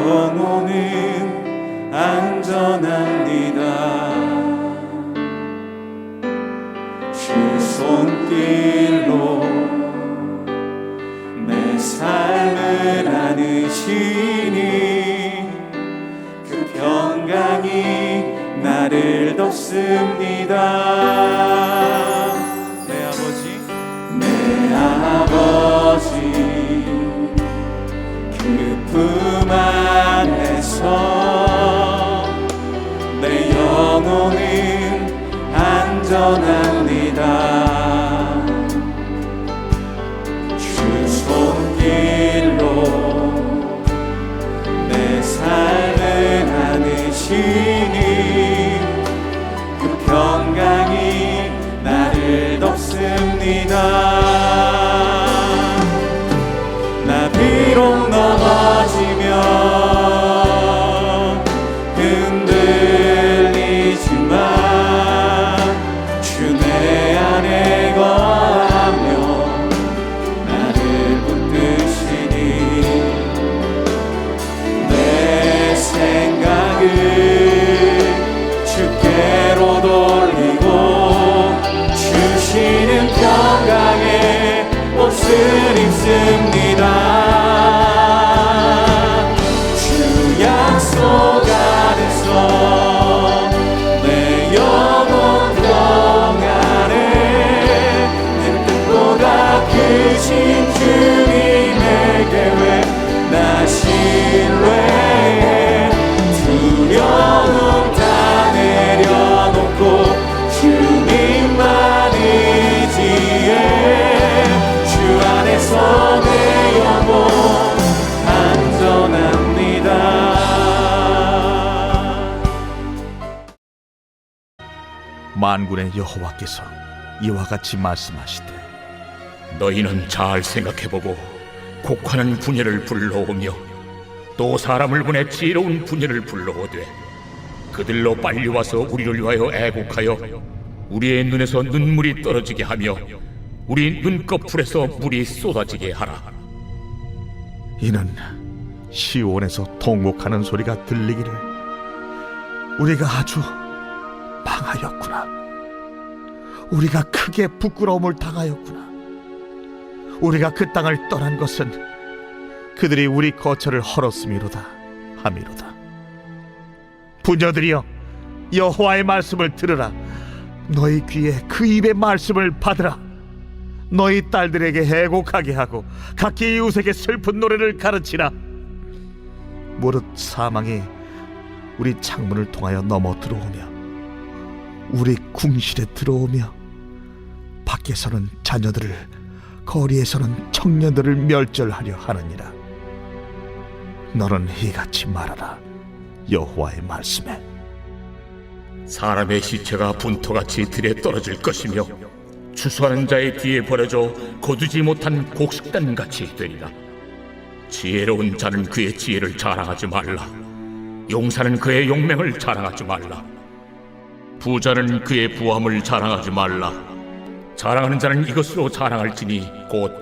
영혼은 안전합니다. 주 손길로 내 삶을 안으시니 그 평강이 나를 덮습니다. 내 아버지 그 품 안에서 내 영혼은 안전합니다. 주 손길로 내 삶을 안으시니 그 평강이 나를 덮습니다. 나 비록 넘어지면 흔들리지만 주 내 안에 거하며 나를 붙드시니 내 생각을 주께로 돌리고 주시는 평강에 옷을 입습니다. 주 약속 안에서 내 영혼 평안에 내 뜻보다 크신 주님의 계획 나 신뢰해. 두려움 다 내려놓고 주님만 의지해. 주 안에서 내 영혼 안전합니다. 만군의 여호와께서 이와 같이 말씀하시되 너희는 잘 생각해보고 곡하는 분야를 불러오며 또 사람을 보내 지혜로운 분야를 불러오되 그들로 빨리 와서 우리를 위하여 애곡하여 우리의 눈에서 눈물이 떨어지게 하며 우리 눈꺼풀에서 물이 쏟아지게 하라. 이는 시온에서 통곡하는 소리가 들리기를 우리가 아주 망하였구나. 우리가 크게 부끄러움을 당하였구나. 우리가 그 땅을 떠난 것은 그들이 우리 거처를 헐었음이로다 하미로다. 부녀들이여 여호와의 말씀을 들으라. 너희 귀에 그 입의 말씀을 받으라. 너희 딸들에게 애곡하게 하고 각기 이웃에게 슬픈 노래를 가르치라. 무릇 사망이 우리 창문을 통하여 넘어 들어오며 우리 궁실에 들어오며 밖에서는 자녀들을 거리에서는 청년들을 멸절하려 하느니라. 너는 이같이 말하라. 여호와의 말씀에 사람의 시체가 분토같이 들에 떨어질 것이며 추수하는 자의 뒤에 버려져 거두지 못한 곡식단같이 되리라. 지혜로운 자는 그의 지혜를 자랑하지 말라. 용사는 그의 용맹을 자랑하지 말라. 부자는 그의 부함을 자랑하지 말라. 자랑하는 자는 이것으로 자랑할지니 곧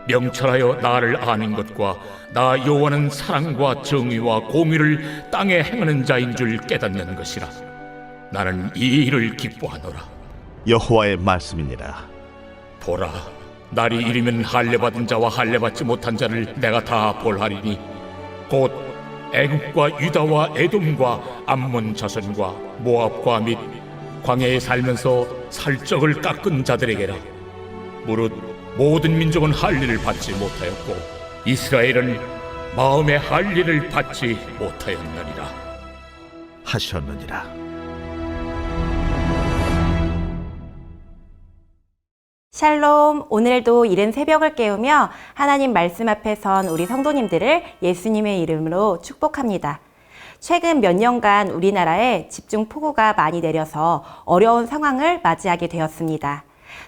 명철하여 나를 아는 것과 나 여호와는 사랑과 정의와 공의를 땅에 행하는 자인 줄 깨닫는 것이라. 나는 이 일을 기뻐하노라. 여호와의 말씀이니라. 보라, 날이 이르면 할례받은 자와 할례받지 못한 자를 내가 다 벌하리니 곧 애굽과 유다와 에돔과 암몬 자손과 모압과 및 광야에 살면서 살적을 깎은 자들에게라. 무릇 모든 민족은 할례를 받지 못하였고 이스라엘은 마음의 할례를 받지 못하였느니라 하셨느니라. 샬롬, 오늘도 이른 새벽을 깨우며 하나님 말씀 앞에 선 우리 성도님들을 예수님의 이름으로 축복합니다. 최근 몇 년간 우리나라에 집중폭우가 많이 내려서 어려운 상황을 맞이하게 되었습니다.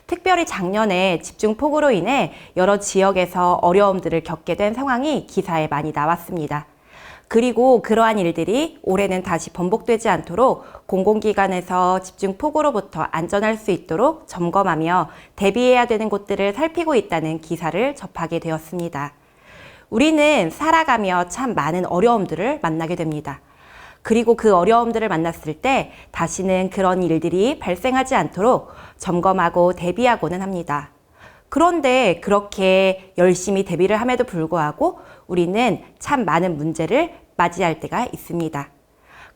특별히 작년에 집중폭우로 인해 여러 지역에서 어려움들을 겪게 된 상황이 기사에 많이 나왔습니다. 그리고 그러한 일들이 올해는 다시 번복되지 않도록 공공기관에서 집중폭우로부터 안전할 수 있도록 점검하며 대비해야 되는 곳들을 살피고 있다는 기사를 접하게 되었습니다. 우리는 살아가며 참 많은 어려움들을 만나게 됩니다. 그리고 그 어려움들을 만났을 때 다시는 그런 일들이 발생하지 않도록 점검하고 대비하고는 합니다. 그런데 그렇게 열심히 대비를 함에도 불구하고 우리는 참 많은 문제를 맞이할 때가 있습니다.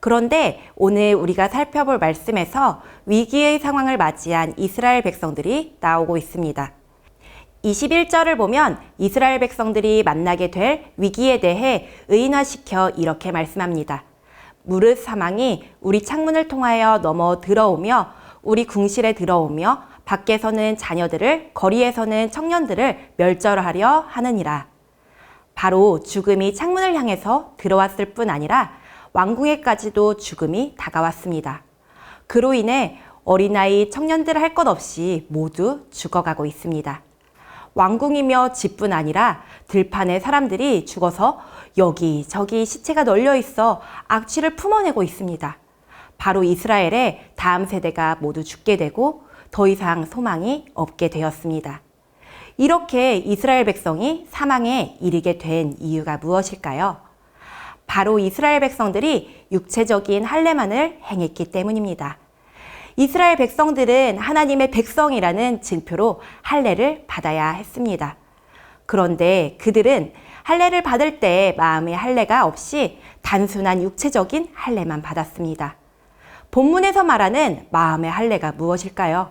그런데 오늘 우리가 살펴볼 말씀에서 위기의 상황을 맞이한 이스라엘 백성들이 나오고 있습니다. 21절을 보면 이스라엘 백성들이 만나게 될 위기에 대해 의인화시켜 이렇게 말씀합니다. 무릇 사망이 우리 창문을 통하여 넘어 들어오며 우리 궁실에 들어오며 밖에서는 자녀들을 거리에서는 청년들을 멸절하려 하느니라. 바로 죽음이 창문을 향해서 들어왔을 뿐 아니라 왕궁에까지도 죽음이 다가왔습니다. 그로 인해 어린아이 청년들 할 것 없이 모두 죽어가고 있습니다. 왕궁이며 집뿐 아니라 들판에 사람들이 죽어서 여기저기 시체가 널려 있어 악취를 품어내고 있습니다. 바로 이스라엘의 다음 세대가 모두 죽게 되고 더 이상 소망이 없게 되었습니다. 이렇게 이스라엘 백성이 사망에 이르게 된 이유가 무엇일까요? 바로 이스라엘 백성들이 육체적인 할례만을 행했기 때문입니다. 이스라엘 백성들은 하나님의 백성이라는 징표로 할례를 받아야 했습니다. 그런데 그들은 할례를 받을 때 마음의 할례가 없이 단순한 육체적인 할례만 받았습니다. 본문에서 말하는 마음의 할례가 무엇일까요?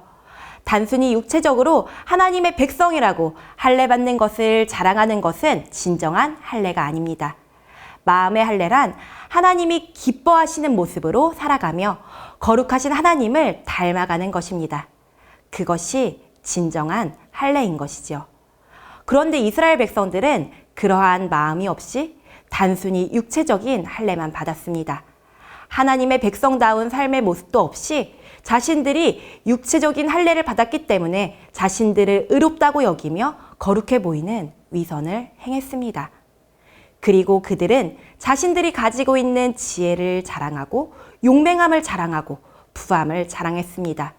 단순히 육체적으로 하나님의 백성이라고 할례 받는 것을 자랑하는 것은 진정한 할례가 아닙니다. 마음의 할례란 하나님이 기뻐하시는 모습으로 살아가며 거룩하신 하나님을 닮아가는 것입니다. 그것이 진정한 할례인 것이죠. 그런데 이스라엘 백성들은 그러한 마음이 없이 단순히 육체적인 할례만 받았습니다. 하나님의 백성다운 삶의 모습도 없이 자신들이 육체적인 할례를 받았기 때문에 자신들을 의롭다고 여기며 거룩해 보이는 위선을 행했습니다. 그리고 그들은 자신들이 가지고 있는 지혜를 자랑하고 용맹함을 자랑하고 부함을 자랑했습니다.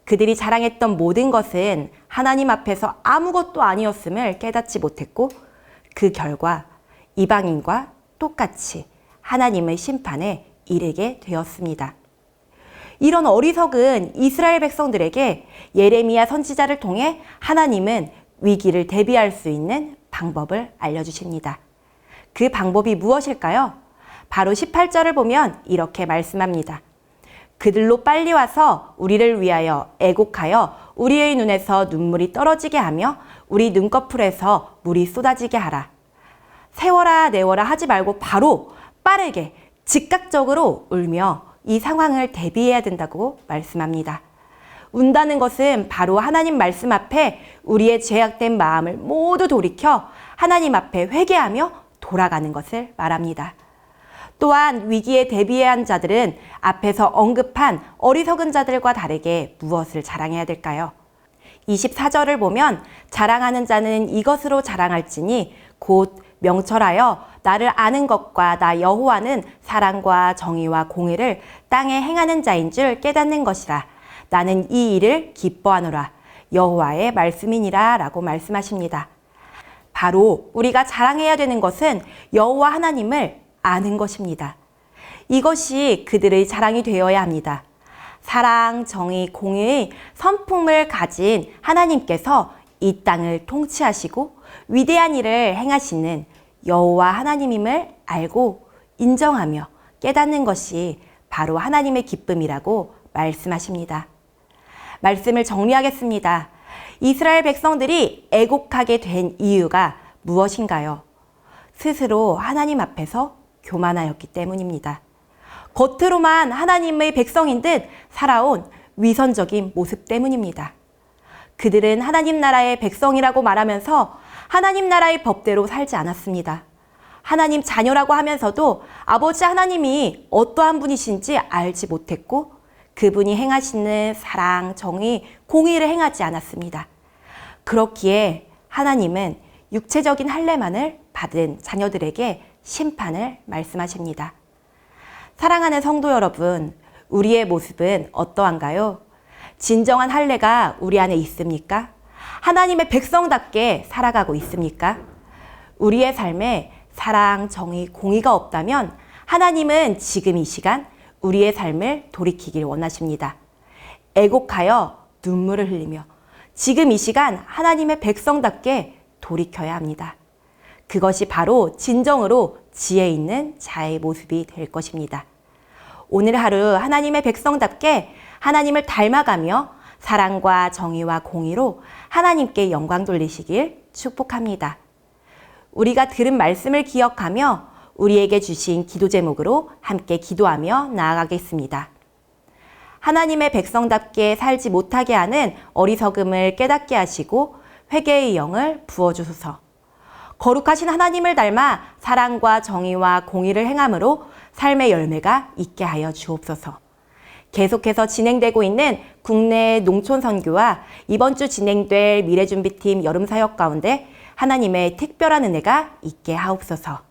그들이 자랑했던 모든 것은 하나님 앞에서 아무것도 아니었음을 깨닫지 못했고 그 결과 이방인과 똑같이 하나님의 심판에 이르게 되었습니다. 이런 어리석은 이스라엘 백성들에게 예레미야 선지자를 통해 하나님은 위기를 대비할 수 있는 방법을 알려주십니다. 그 방법이 무엇일까요? 바로 18절을 보면 이렇게 말씀합니다. 그들로 빨리 와서 우리를 위하여 애곡하여 우리의 눈에서 눈물이 떨어지게 하며 우리 눈꺼풀에서 물이 쏟아지게 하라. 세워라 내워라 하지 말고 바로 빠르게 즉각적으로 울며 이 상황을 대비해야 된다고 말씀합니다. 운다는 것은 바로 하나님 말씀 앞에 우리의 죄악된 마음을 모두 돌이켜 하나님 앞에 회개하며 돌아가는 것을 말합니다. 또한 위기에 대비해야 한 자들은 앞에서 언급한 어리석은 자들과 다르게 무엇을 자랑해야 될까요? 24절을 보면 자랑하는 자는 이것으로 자랑할지니 곧 명철하여 나를 아는 것과 나 여호와는 사랑과 정의와 공의를 땅에 행하는 자인 줄 깨닫는 것이라. 나는 이 일을 기뻐하노라. 여호와의 말씀이니라 라고 말씀하십니다. 바로 우리가 자랑해야 되는 것은 여호와 하나님을 아는 것입니다. 이것이 그들의 자랑이 되어야 합니다. 사랑, 정의, 공의의 선품을 가진 하나님께서 이 땅을 통치하시고 위대한 일을 행하시는 여호와 하나님임을 알고 인정하며 깨닫는 것이 바로 하나님의 기쁨이라고 말씀하십니다. 말씀을 정리하겠습니다. 이스라엘 백성들이 애곡하게 된 이유가 무엇인가요? 스스로 하나님 앞에서 교만하였기 때문입니다. 겉으로만 하나님의 백성인 듯 살아온 위선적인 모습 때문입니다. 그들은 하나님 나라의 백성이라고 말하면서 하나님 나라의 법대로 살지 않았습니다. 하나님 자녀라고 하면서도 아버지 하나님이 어떠한 분이신지 알지 못했고 그분이 행하시는 사랑, 정의, 공의를 행하지 않았습니다. 그렇기에 하나님은 육체적인 할례만을 받은 자녀들에게 심판을 말씀하십니다. 사랑하는 성도 여러분, 우리의 모습은 어떠한가요? 진정한 할례가 우리 안에 있습니까? 하나님의 백성답게 살아가고 있습니까? 우리의 삶에 사랑, 정의, 공의가 없다면 하나님은 지금 이 시간 우리의 삶을 돌이키길 원하십니다. 애곡하여 눈물을 흘리며 지금 이 시간 하나님의 백성답게 돌이켜야 합니다. 그것이 바로 진정으로 지혜 있는 자의 모습이 될 것입니다. 오늘 하루 하나님의 백성답게 하나님을 닮아가며 사랑과 정의와 공의로 하나님께 영광 돌리시길 축복합니다. 우리가 들은 말씀을 기억하며 우리에게 주신 기도 제목으로 함께 기도하며 나아가겠습니다. 하나님의 백성답게 살지 못하게 하는 어리석음을 깨닫게 하시고 회개의 영을 부어주소서. 거룩하신 하나님을 닮아 사랑과 정의와 공의를 행함으로 삶의 열매가 있게 하여 주옵소서. 계속해서 진행되고 있는 국내 농촌 선교와 이번 주 진행될 미래준비팀 여름사역 가운데 하나님의 특별한 은혜가 있게 하옵소서.